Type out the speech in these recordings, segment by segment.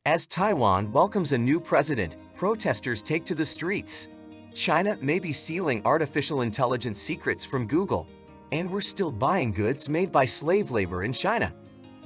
As Taiwan welcomes a new president, protesters take to the streets. China may be stealing artificial intelligence secrets from Google, and we're still buying goods made by slave labor in China.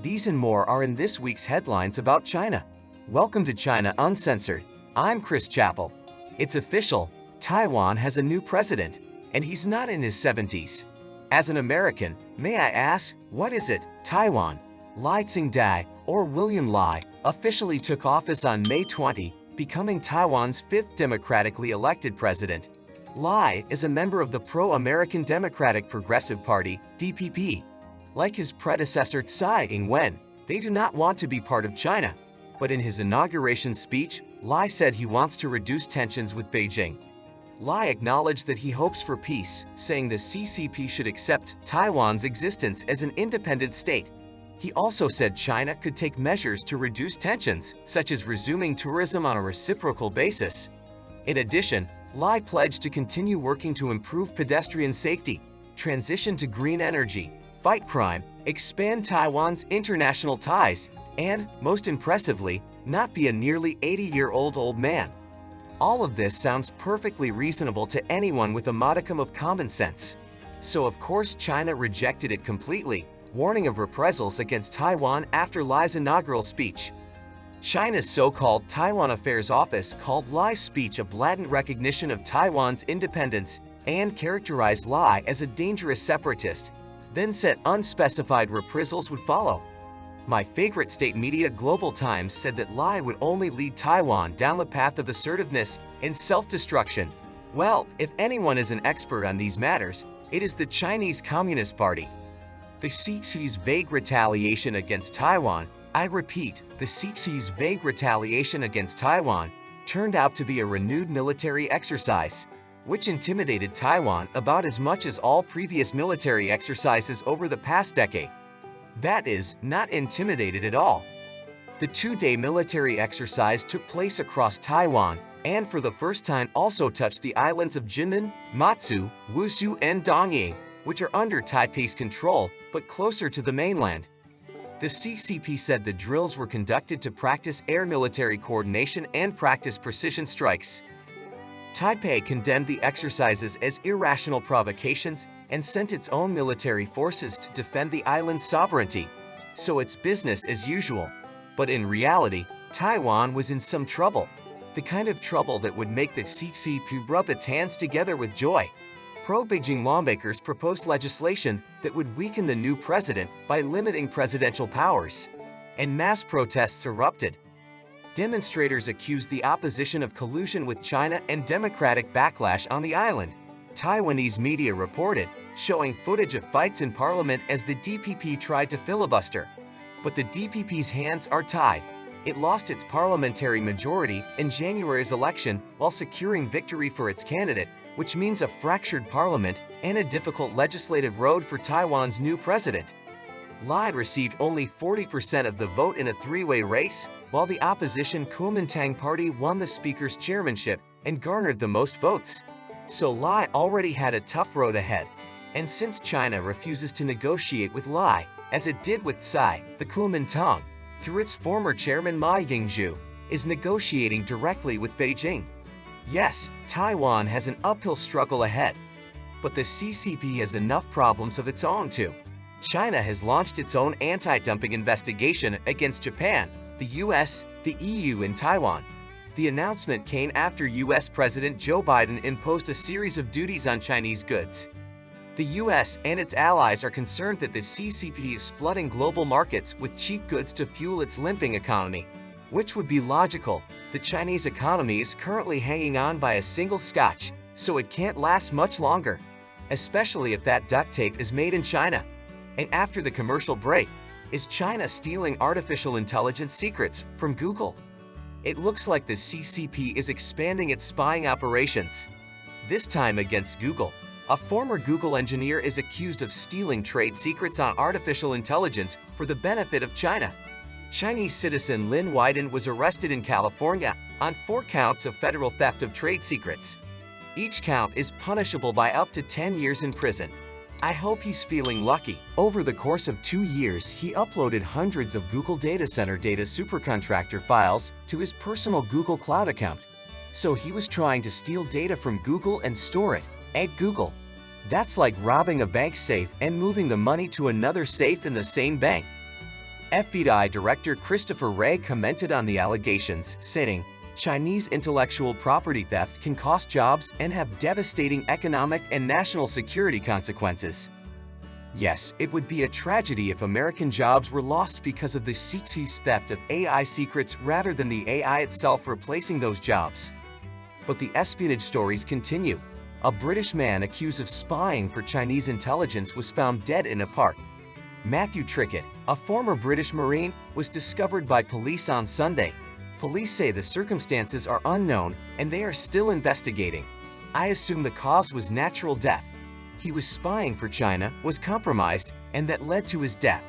These and more are in this week's headlines about China. Welcome to China Uncensored. I'm Chris Chappell. It's official, Taiwan has a new president, and he's not in his 70s. As an American, may I ask, what is it? Taiwan. Lai Ching-te, or William Lai, officially took office on May 20, becoming Taiwan's fifth democratically elected president. Lai is a member of the pro-American Democratic Progressive Party, DPP. Like his predecessor Tsai Ing-wen, they do not want to be part of China. But in his inauguration speech, Lai said he wants to reduce tensions with Beijing. Lai acknowledged that he hopes for peace, saying the CCP should accept Taiwan's existence as an independent state. He also said China could take measures to reduce tensions, such as resuming tourism on a reciprocal basis. In addition, Lai pledged to continue working to improve pedestrian safety, transition to green energy, fight crime, expand Taiwan's international ties, and, most impressively, not be a nearly 80-year-old old man. All of this sounds perfectly reasonable to anyone with a modicum of common sense. So of course China rejected it completely, warning of reprisals against Taiwan after Lai's inaugural speech. China's so-called Taiwan Affairs Office called Lai's speech a blatant recognition of Taiwan's independence and characterized Lai as a dangerous separatist, then said unspecified reprisals would follow. My favorite state media Global Times said that Lai would only lead Taiwan down the path of assertiveness and self-destruction. Well, if anyone is an expert on these matters, it is the Chinese Communist Party. The CCP's vague retaliation against Taiwan, I repeat, the CCP's vague retaliation against Taiwan, turned out to be a renewed military exercise, which intimidated Taiwan about as much as all previous military exercises over the past decade. That is, not intimidated at all. The two-day military exercise took place across Taiwan and for the first time also touched the islands of Jinmen, Matsu, Wushu, and Dongying, which are under Taipei's control but closer to the mainland. The CCP said the drills were conducted to practice air military coordination and practice precision strikes. Taipei condemned the exercises as irrational provocations and sent its own military forces to defend the island's sovereignty. So it's business as usual. But in reality, Taiwan was in some trouble. The kind of trouble that would make the CCP rub its hands together with joy. Pro-Beijing lawmakers proposed legislation that would weaken the new president by limiting presidential powers. And mass protests erupted. Demonstrators accused the opposition of collusion with China and democratic backlash on the island. Taiwanese media reported, showing footage of fights in parliament as the DPP tried to filibuster. But the DPP's hands are tied. It lost its parliamentary majority in January's election while securing victory for its candidate, which means a fractured parliament and a difficult legislative road for Taiwan's new president. Lai received only 40% of the vote in a three-way race, while the opposition Kuomintang Party won the speaker's chairmanship and garnered the most votes. So Lai already had a tough road ahead. And since China refuses to negotiate with Lai, as it did with Tsai, the Kuomintang, through its former chairman Ma Ying-jeou, is negotiating directly with Beijing. Yes, Taiwan has an uphill struggle ahead. But the CCP has enough problems of its own too. China has launched its own anti-dumping investigation against Japan, the US, the EU, and Taiwan. The announcement came after US President Joe Biden imposed a series of duties on Chinese goods. The US and its allies are concerned that the CCP is flooding global markets with cheap goods to fuel its limping economy, which would be logical. The Chinese economy is currently hanging on by a single scotch, so it can't last much longer, especially if that duct tape is made in China. And after the commercial break, is China stealing artificial intelligence secrets from Google? It looks like the CCP is expanding its spying operations, this time against Google. A former Google engineer is accused of stealing trade secrets on artificial intelligence for the benefit of China. Chinese citizen Lin Weiden was arrested in California on 4 counts of federal theft of trade secrets. Each count is punishable by up to 10 years in prison. I hope he's feeling lucky. Over the course of 2 years, he uploaded hundreds of Google Data Center data supercontractor files to his personal Google Cloud account. So he was trying to steal data from Google and store it at Google. That's like robbing a bank safe and moving the money to another safe in the same bank. FBI Director Christopher Wray commented on the allegations, saying, "Chinese intellectual property theft can cost jobs and have devastating economic and national security consequences." Yes, it would be a tragedy if American jobs were lost because of the Chinese theft of AI secrets rather than the AI itself replacing those jobs. But the espionage stories continue. A British man accused of spying for Chinese intelligence was found dead in a park. Matthew Trickett, a former British Marine, was discovered by police on Sunday. Police say the circumstances are unknown and they are still investigating. I assume the cause was natural death. He was spying for China, was compromised, and that led to his death.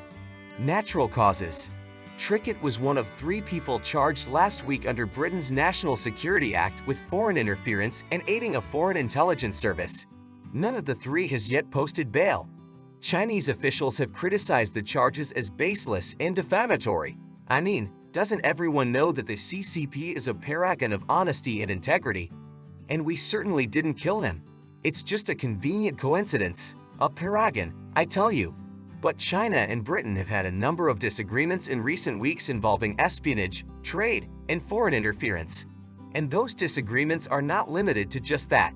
Natural causes. Trickett was one of 3 people charged last week under Britain's National Security Act with foreign interference and aiding a foreign intelligence service. None of the 3 has yet posted bail. Chinese officials have criticized the charges as baseless and defamatory. I mean, doesn't everyone know that the CCP is a paragon of honesty and integrity? And we certainly didn't kill him. It's just a convenient coincidence. A paragon, I tell you. But China and Britain have had a number of disagreements in recent weeks involving espionage, trade, and foreign interference. And those disagreements are not limited to just that.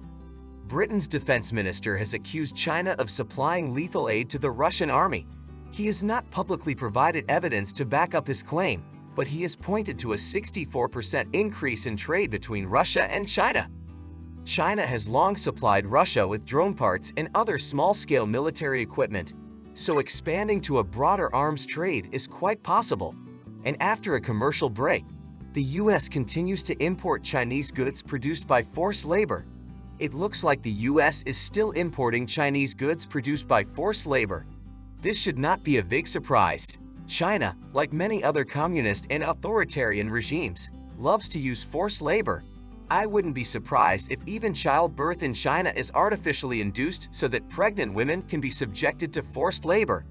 Britain's defense minister has accused China of supplying lethal aid to the Russian army. He has not publicly provided evidence to back up his claim, but he has pointed to a 64% increase in trade between Russia and China. China has long supplied Russia with drone parts and other small-scale military equipment, so expanding to a broader arms trade is quite possible. And after a commercial break, the US continues to import Chinese goods produced by forced labor. It looks like the US is still importing Chinese goods produced by forced labor. This should not be a big surprise. China, like many other communist and authoritarian regimes, loves to use forced labor. I wouldn't be surprised if even childbirth in China is artificially induced so that pregnant women can be subjected to forced labor.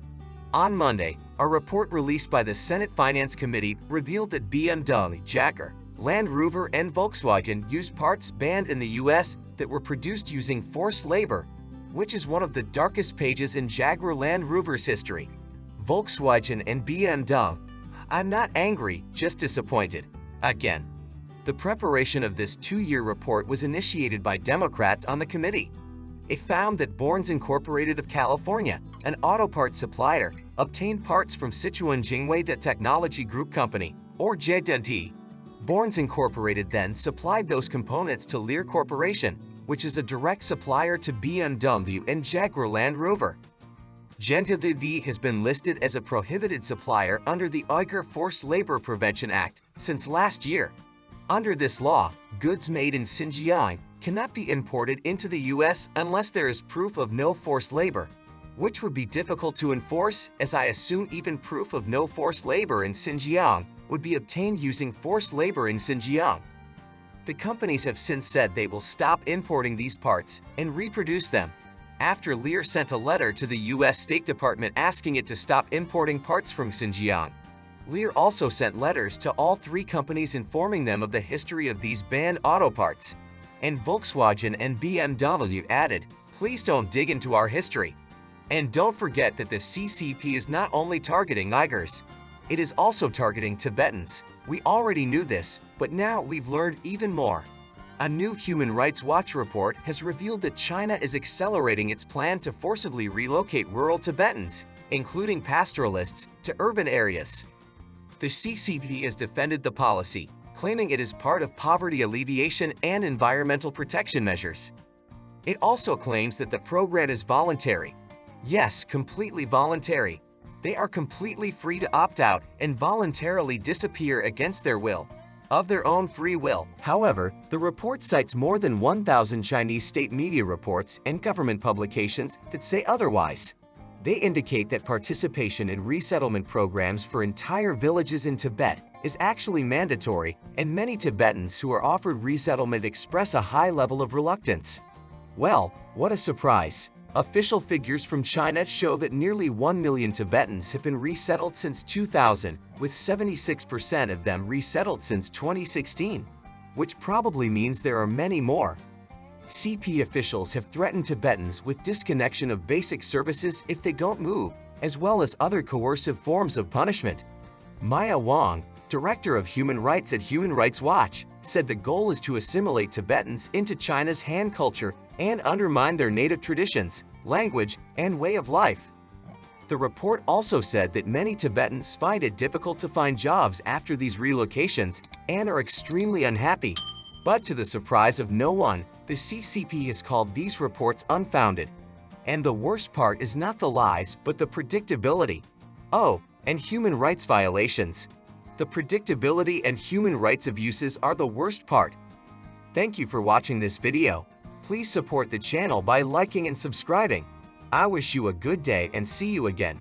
On Monday, a report released by the Senate Finance Committee revealed that BMW, Jaguar, Land Rover, and Volkswagen used parts banned in the US that were produced using forced labor, which is one of the darkest pages in Jaguar Land Rover's history. Volkswagen and BMW. I'm not angry, just disappointed. Again. The preparation of this 2-year report was initiated by Democrats on the committee. It found that Borns Incorporated of California, an auto parts supplier, obtained parts from Sichuan Jingwei Technology Group Company, or JDT. Borns Incorporated then supplied those components to Lear Corporation, which is a direct supplier to BMW and Jaguar Land Rover. JDT has been listed as a prohibited supplier under the Uyghur Forced Labor Prevention Act since last year. Under this law, goods made in Xinjiang cannot be imported into the US unless there is proof of no forced labor, which would be difficult to enforce, as I assume even proof of no forced labor in Xinjiang would be obtained using forced labor in Xinjiang. The companies have since said they will stop importing these parts and reproduce them, after Lear sent a letter to the US State Department asking it to stop importing parts from Xinjiang. Lear also sent letters to all 3 companies informing them of the history of these banned auto parts. And Volkswagen and BMW added, "Please don't dig into our history." And don't forget that the CCP is not only targeting Uyghurs, it is also targeting Tibetans. We already knew this, but now we've learned even more. A new Human Rights Watch report has revealed that China is accelerating its plan to forcibly relocate rural Tibetans, including pastoralists, to urban areas. The CCP has defended the policy, claiming it is part of poverty alleviation and environmental protection measures. It also claims that the program is voluntary. Yes, completely voluntary. They are completely free to opt out and voluntarily disappear against their will, of their own free will. However, the report cites more than 1,000 Chinese state media reports and government publications that say otherwise. They indicate that participation in resettlement programs for entire villages in Tibet is actually mandatory, and many Tibetans who are offered resettlement express a high level of reluctance. Well, what a surprise! Official figures from China show that nearly 1 million Tibetans have been resettled since 2000, with 76% of them resettled since 2016, which probably means there are many more. CP officials have threatened Tibetans with disconnection of basic services if they don't move, as well as other coercive forms of punishment. Maya Wang, director of human rights at Human Rights Watch, said the goal is to assimilate Tibetans into China's Han culture and undermine their native traditions, language, and way of life. The report also said that many Tibetans find it difficult to find jobs after these relocations and are extremely unhappy. But to the surprise of no one, the CCP has called these reports unfounded. And the worst part is not the lies, but the predictability. Oh, and human rights violations. The predictability and human rights abuses are the worst part. Thank you for watching this video. Please support the channel by liking and subscribing. I wish you a good day and see you again.